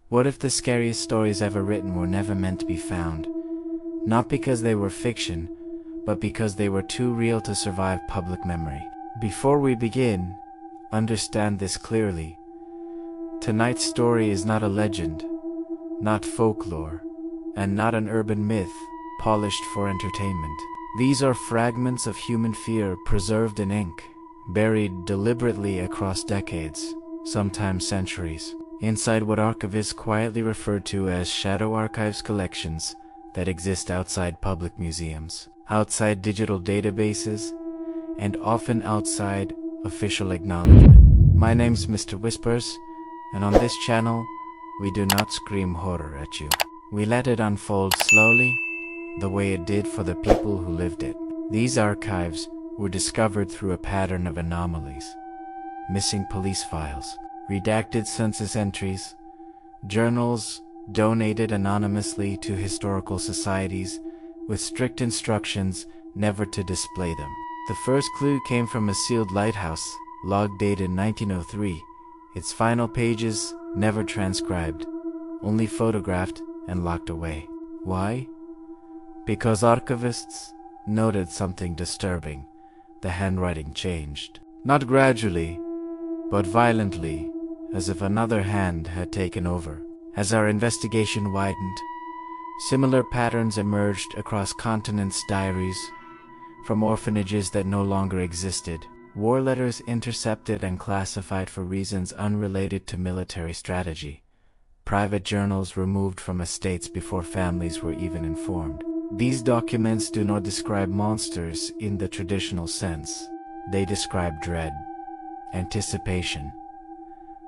What if the scariest stories ever written were never meant to be found? Not because they were fiction, but because they were too real to survive public memory. Before we begin, understand this clearly. Tonight's story is not a legend, not folklore, and not an urban myth polished for entertainment. These are fragments of human fear preserved in ink, buried deliberately across decades, sometimes centuries, inside what archivists quietly refer to as shadow archives collections that exist outside public museums, outside digital databases, and often outside official acknowledgement. My name's Mr. Whispers, and on this channel, we do not scream horror at you. We let it unfold slowly, the way it did for the people who lived it. These archives were discovered through a pattern of anomalies: missing police files, redacted census entries, journals donated anonymously to historical societies with strict instructions never to display them. The first clue came from a sealed lighthouse log dated 1903, its final pages never transcribed, only photographed and locked away. Why? Because archivists noted something disturbing. The handwriting changed. Not gradually, but violently, as if another hand had taken over. As our investigation widened, similar patterns emerged across continents' diaries, from orphanages that no longer existed, war letters intercepted and classified for reasons unrelated to military strategy, private journals removed from estates before families were even informed. These documents do not describe monsters in the traditional sense. They describe dread, anticipation,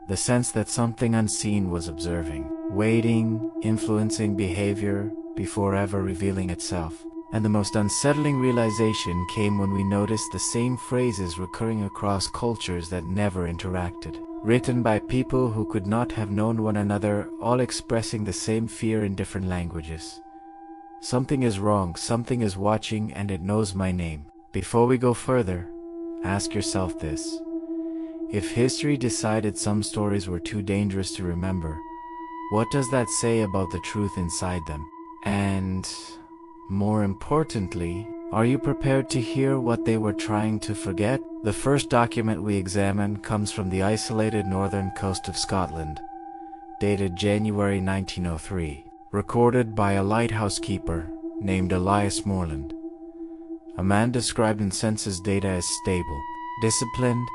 the sense that something unseen was observing, waiting, influencing behavior before ever revealing itself. And the most unsettling realization came when we noticed the same phrases recurring across cultures that never interacted, written by people who could not have known one another, all expressing the same fear in different languages. Something is wrong, something is watching, and it knows my name. Before we go further, ask yourself this: if history decided some stories were too dangerous to remember, what does that say about the truth inside them? And more importantly, are you prepared to hear what they were trying to forget? The first document we examine comes from the isolated northern coast of Scotland, dated January 1903, recorded by a lighthouse keeper named Elias Morland, a man described in census data as stable, disciplined,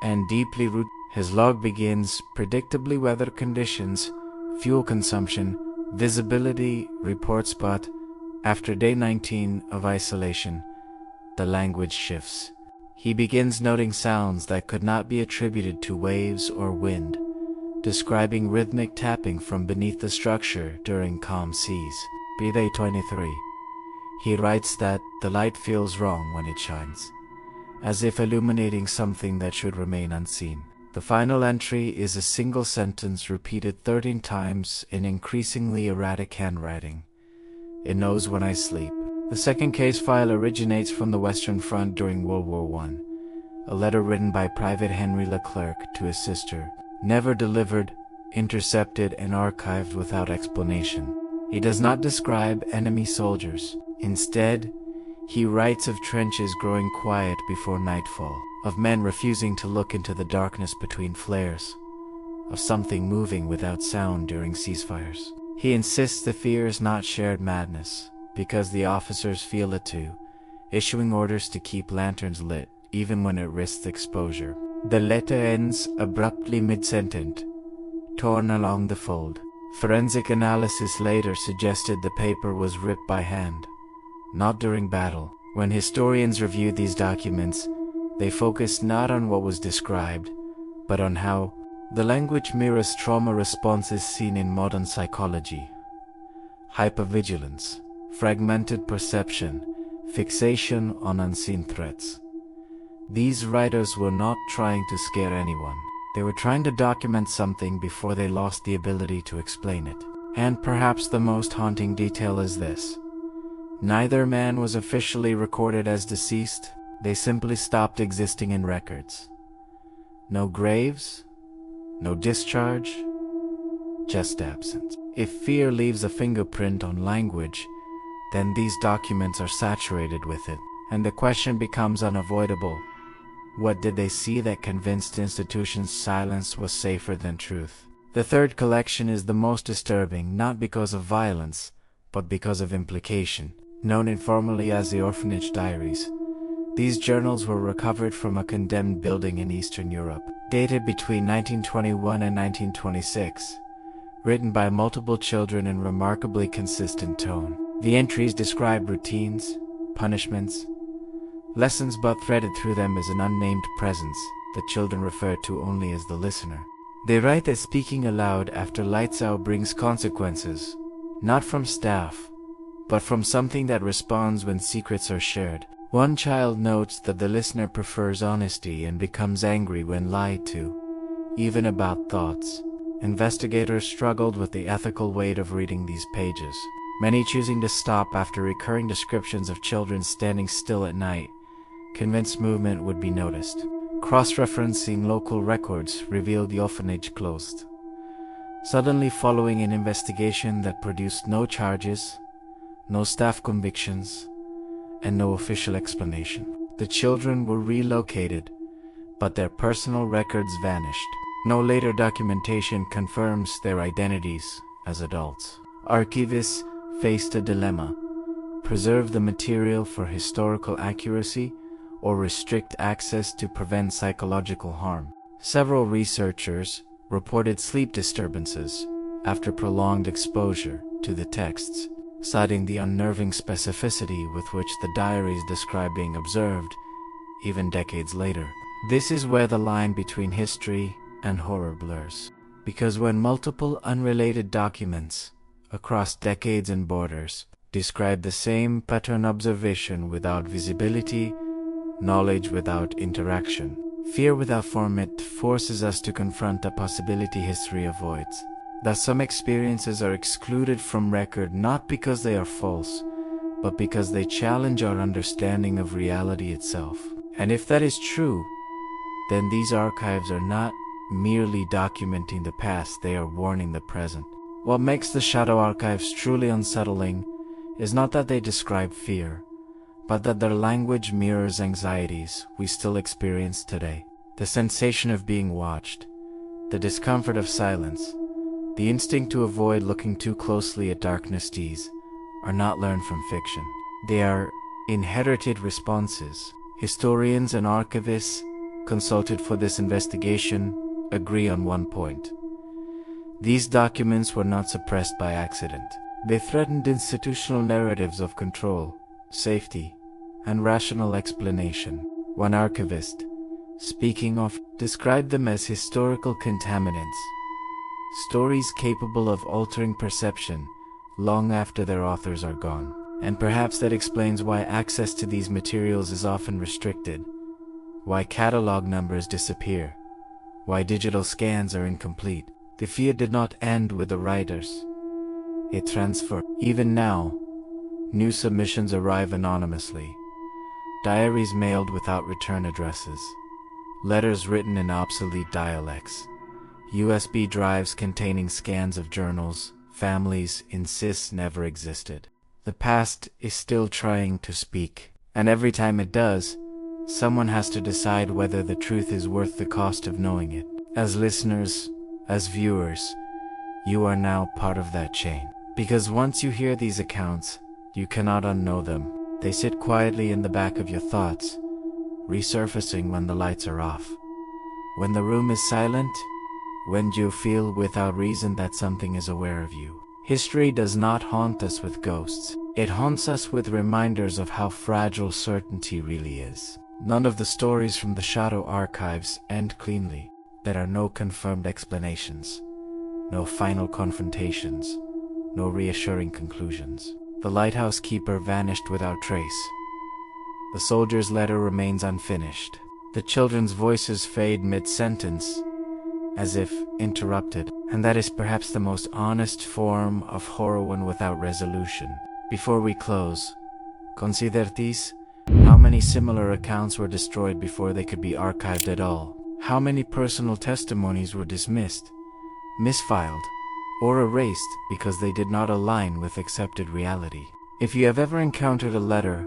and deeply rooted. His log begins: predictably weather conditions, fuel consumption, visibility reports, but after day 19 of isolation, the language shifts. He begins noting sounds that could not be attributed to waves or wind, describing rhythmic tapping from beneath the structure during calm seas. By day 23, he writes that the light feels wrong when it shines, as if illuminating something that should remain unseen. The final entry is a single sentence repeated 13 times in increasingly erratic handwriting: "It knows when I sleep." The second case file originates from the Western Front during World War I, a letter written by Private Henry Leclerc to his sister, never delivered, intercepted, and archived without explanation. He does not describe enemy soldiers. Instead, he writes of trenches growing quiet before nightfall, of men refusing to look into the darkness between flares, of something moving without sound during ceasefires. He insists the fear is not shared madness, because the officers feel it too, issuing orders to keep lanterns lit, even when it risks exposure. The letter ends abruptly mid-sentence, torn along the fold. Forensic analysis later suggested the paper was ripped by hand, not during battle. When historians reviewed these documents, they focused not on what was described, but on how the language mirrors trauma responses seen in modern psychology: hypervigilance, fragmented perception, fixation on unseen threats. These writers were not trying to scare anyone. They were trying to document something before they lost the ability to explain it. And perhaps the most haunting detail is this: neither man was officially recorded as deceased. They simply stopped existing in records. No graves, no discharge, just absence. If fear leaves a fingerprint on language, then these documents are saturated with it, and the question becomes unavoidable. What did they see that convinced institutions silence was safer than truth? The third collection is the most disturbing, not because of violence, but because of implication. Known informally as the orphanage diaries, these journals were recovered from a condemned building in Eastern Europe, dated between 1921 and 1926, written by multiple children in remarkably consistent tone. The entries describe routines, punishments, lessons, but threaded through them is an unnamed presence the children refer to only as the listener. They write that speaking aloud after lights out brings consequences, not from staff, but from something that responds when secrets are shared. One child notes that the listener prefers honesty and becomes angry when lied to, even about thoughts. Investigators struggled with the ethical weight of reading these pages, many choosing to stop after recurring descriptions of children standing still at night, convinced movement would be noticed. Cross-referencing local records revealed the orphanage closed, suddenly following an investigation that produced no charges, no staff convictions, and no official explanation. The children were relocated, but their personal records vanished. No later documentation confirms their identities as adults. Archivists faced a dilemma: preserve the material for historical accuracy or restrict access to prevent psychological harm. Several researchers reported sleep disturbances after prolonged exposure to the texts, citing the unnerving specificity with which the diaries describe being observed, even decades later. This is where the line between history and horror blurs, because when multiple unrelated documents across decades and borders describe the same pattern, observation without visibility, knowledge without interaction, fear without format, forces us to confront a possibility history avoids. That some experiences are excluded from record not because they are false, but because they challenge our understanding of reality itself. And if that is true, then these archives are not merely documenting the past, they are warning the present. What makes the shadow archives truly unsettling is not that they describe fear, but that their language mirrors anxieties we still experience today. The sensation of being watched, the discomfort of silence, the instinct to avoid looking too closely at darkness, these are not learned from fiction. They are inherited responses. Historians and archivists consulted for this investigation agree on one point: these documents were not suppressed by accident. They threatened institutional narratives of control, safety, and rational explanation. One archivist, speaking of, described them as historical contaminants, stories capable of altering perception long after their authors are gone. And perhaps that explains why access to these materials is often restricted, why catalog numbers disappear, why digital scans are incomplete. The fear did not end with the writers. It transferred. Even now, new submissions arrive anonymously. Diaries mailed without return addresses, letters written in obsolete dialects, USB drives containing scans of journals families insist never existed. The past is still trying to speak, and every time it does, someone has to decide whether the truth is worth the cost of knowing it. As listeners, as viewers, you are now part of that chain. Because once you hear these accounts, you cannot unknow them. They sit quietly in the back of your thoughts, resurfacing when the lights are off, when the room is silent, when you feel without reason that something is aware of you. History does not haunt us with ghosts. It haunts us with reminders of how fragile certainty really is. None of the stories from the shadow archives end cleanly. There are no confirmed explanations, no final confrontations, no reassuring conclusions. The lighthouse keeper vanished without trace. The soldier's letter remains unfinished. The children's voices fade mid-sentence, as if interrupted, and that is perhaps the most honest form of horror, one without resolution. Before we close, consider this: how many similar accounts were destroyed before they could be archived at all? How many personal testimonies were dismissed, misfiled, or erased because they did not align with accepted reality. If you have ever encountered a letter,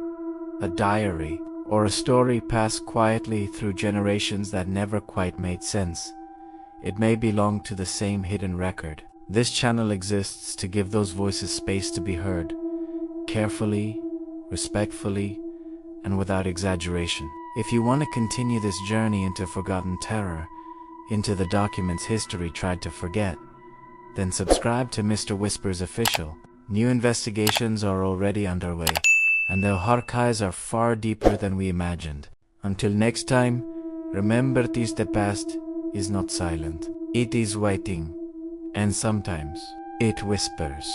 a diary, or a story passed quietly through generations that never quite made sense, it may belong to the same hidden record. This channel exists to give those voices space to be heard, carefully, respectfully, and without exaggeration. If you want to continue this journey into forgotten terror, into the documents history tried to forget, then subscribe to Mr. Whisper's Official. New investigations are already underway, and the archives are far deeper than we imagined. Until next time, remember this: the past is not silent. It is waiting, and sometimes it whispers.